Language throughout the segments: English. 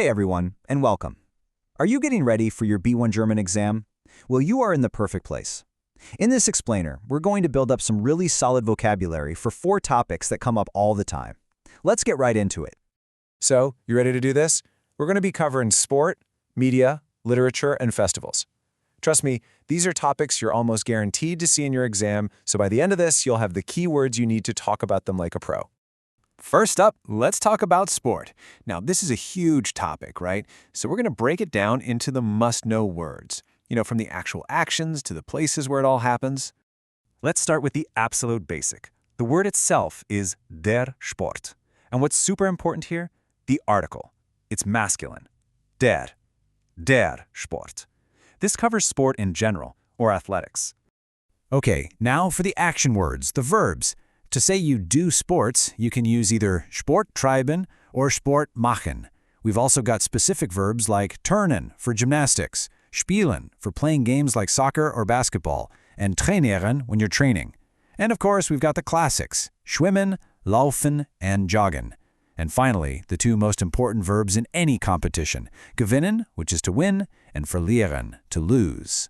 Hey everyone, and welcome. Are you getting ready for your B1 German exam? Well, you are in the perfect place. In this explainer, we're going to build up some really solid vocabulary for 4 topics that come up all the time. Let's get right into it. So, you ready to do this? We're going to be covering sport, media, literature, and festivals. Trust me, these are topics you're almost guaranteed to see in your exam, so by the end of this, you'll have the key words you need to talk about them like a pro. First up, let's talk about sport. Now, this is a huge topic, right? So we're going to break it down into the must-know words. From the actual actions to the places where it all happens. Let's start with the absolute basic. The word itself is der Sport. And what's super important here? The article. It's masculine. Der Sport. This covers sport in general, or athletics. Okay, now for the action words, the verbs. To say you do sports, you can use either Sport treiben or Sport machen. We've also got specific verbs like turnen for gymnastics, spielen for playing games like soccer or basketball, and trainieren when you're training. And of course, we've got the classics, schwimmen, laufen, and joggen. And finally, the 2 most important verbs in any competition, gewinnen, which is to win, and verlieren, to lose.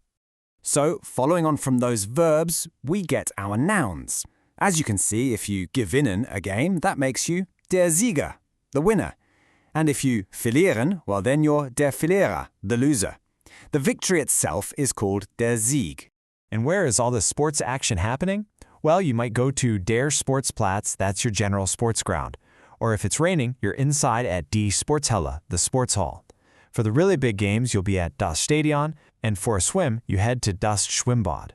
So, following on from those verbs, we get our nouns. As you can see, if you gewinnen a game, that makes you der Sieger, the winner. And if you verlieren, well then you're der Verlierer, the loser. The victory itself is called der Sieg. And where is all this sports action happening? Well, you might go to der Sportsplatz, that's your general sports ground. Or if it's raining, you're inside at die Sporthalle, the sports hall. For the really big games, you'll be at das Stadion, and for a swim, you head to das Schwimmbad.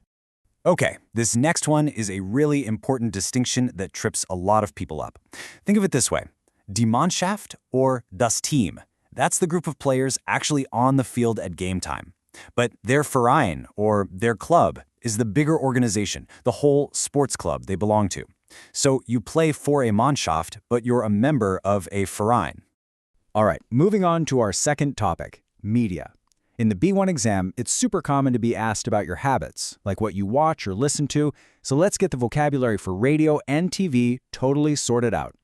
Okay, this next one is a really important distinction that trips a lot of people up. Think of it this way. Die Mannschaft or das Team. That's the group of players actually on the field at game time. But their Verein, or their club, is the bigger organization, the whole sports club they belong to. So you play for a Mannschaft, but you're a member of a Verein. All right, moving on to our second topic, media. In the B1 exam, it's super common to be asked about your habits, like what you watch or listen to, so let's get the vocabulary for radio and TV totally sorted out.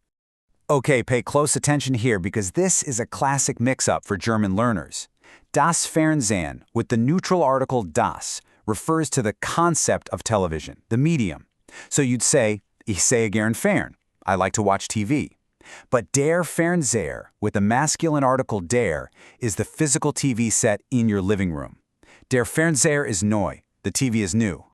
Okay, pay close attention here because this is a classic mix-up for German learners. Das Fernsehen, with the neutral article das, refers to the concept of television, the medium. So you'd say, ich sehe gern fern, I like to watch TV. But der Fernseher, with the masculine article der, is the physical TV set in your living room. Der Fernseher is neu, the TV is new.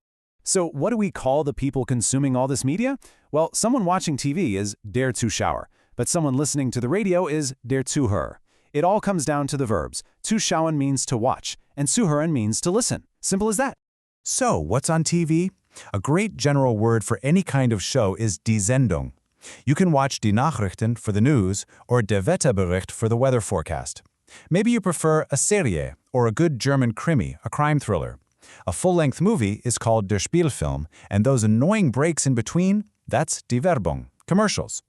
So what do we call the people consuming all this media? Well, someone watching TV is der Zuschauer, but someone listening to the radio is der Zuhörer. It all comes down to the verbs. Zuschauen means to watch, and zuhören means to listen. Simple as that. So, what's on TV? A great general word for any kind of show is die Sendung. You can watch die Nachrichten for the news or der Wetterbericht for the weather forecast. Maybe you prefer a Serie or a good German Krimi, a crime thriller. A full-length movie is called der Spielfilm, and those annoying breaks in between, that's die Werbung, commercials.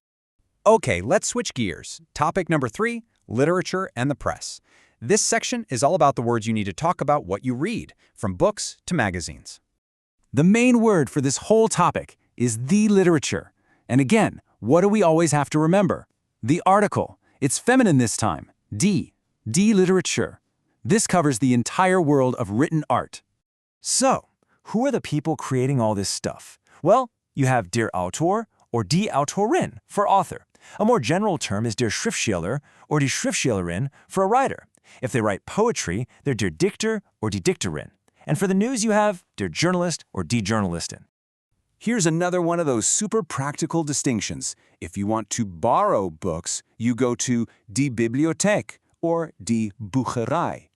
Okay, let's switch gears. Topic number 3, literature and the press. This section is all about the words you need to talk about what you read, from books to magazines. The main word for this whole topic is the literature. And again, what do we always have to remember? The article. It's feminine this time. Die literature. This covers the entire world of written art. So, who are the people creating all this stuff? Well, you have der Autor or die Autorin for author. A more general term is der Schriftsteller or die Schriftstellerin for a writer. If they write poetry, they're der Dichter or die Dichterin. And for the news, you have der Journalist or die Journalistin. Here's another one of those super practical distinctions. If you want to borrow books, you go to die Bibliothek or die Bucherei.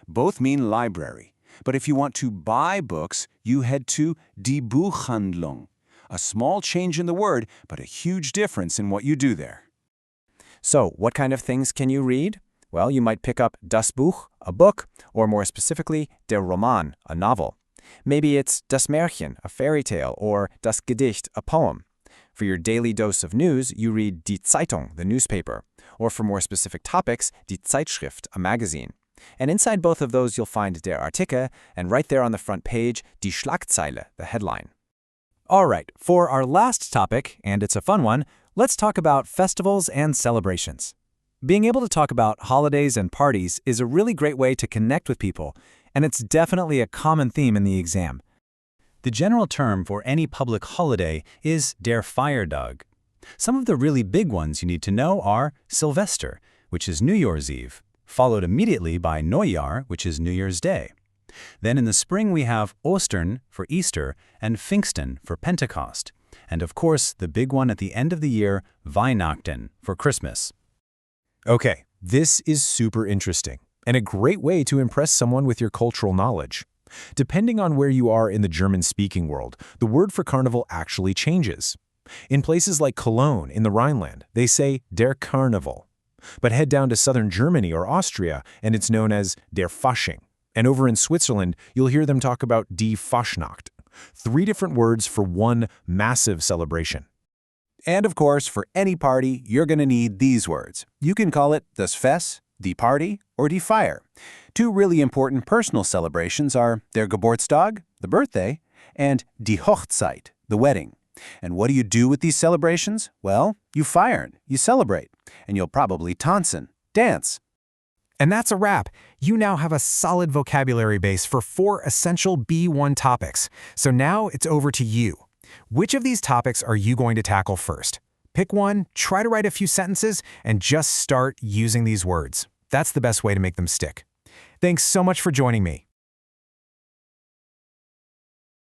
Both mean library. But if you want to buy books, you head to die Buchhandlung. A small change in the word, but a huge difference in what you do there. So, what kind of things can you read? Well, you might pick up das Buch, a book, or more specifically, der Roman, a novel. Maybe it's das Märchen, a fairy tale, or das Gedicht, a poem. For your daily dose of news, you read die Zeitung, the newspaper, or for more specific topics, die Zeitschrift, a magazine. And inside both of those, you'll find der Artikel, and right there on the front page, die Schlagzeile, the headline. All right, for our last topic, and it's a fun one, let's talk about festivals and celebrations. Being able to talk about holidays and parties is a really great way to connect with people, and it's definitely a common theme in the exam. The general term for any public holiday is der Feiertag. Some of the really big ones you need to know are Silvester, which is New Year's Eve, followed immediately by Neujahr, which is New Year's Day. Then in the spring we have Ostern for Easter and Pfingsten for Pentecost. And of course, the big one at the end of the year, Weihnachten for Christmas. Okay, this is super interesting and a great way to impress someone with your cultural knowledge. Depending on where you are in the German-speaking world, the word for carnival actually changes. In places like Cologne in the Rhineland, they say der Karneval. But head down to southern Germany or Austria, and it's known as der Fasching. And over in Switzerland, you'll hear them talk about die Fasnacht. 3 different words for one massive celebration. And of course, for any party, you're going to need these words. You can call it das Fest, die Party, or die Feier. 2 really important personal celebrations are der Geburtstag, the birthday, and die Hochzeit, the wedding. And what do you do with these celebrations? Well, you feiern, you celebrate, and you'll probably tanzen, dance. And that's a wrap. You now have a solid vocabulary base for 4 essential B1 topics. So now it's over to you. Which of these topics are you going to tackle first? Pick one, try to write a few sentences, and just start using these words. That's the best way to make them stick. Thanks so much for joining me.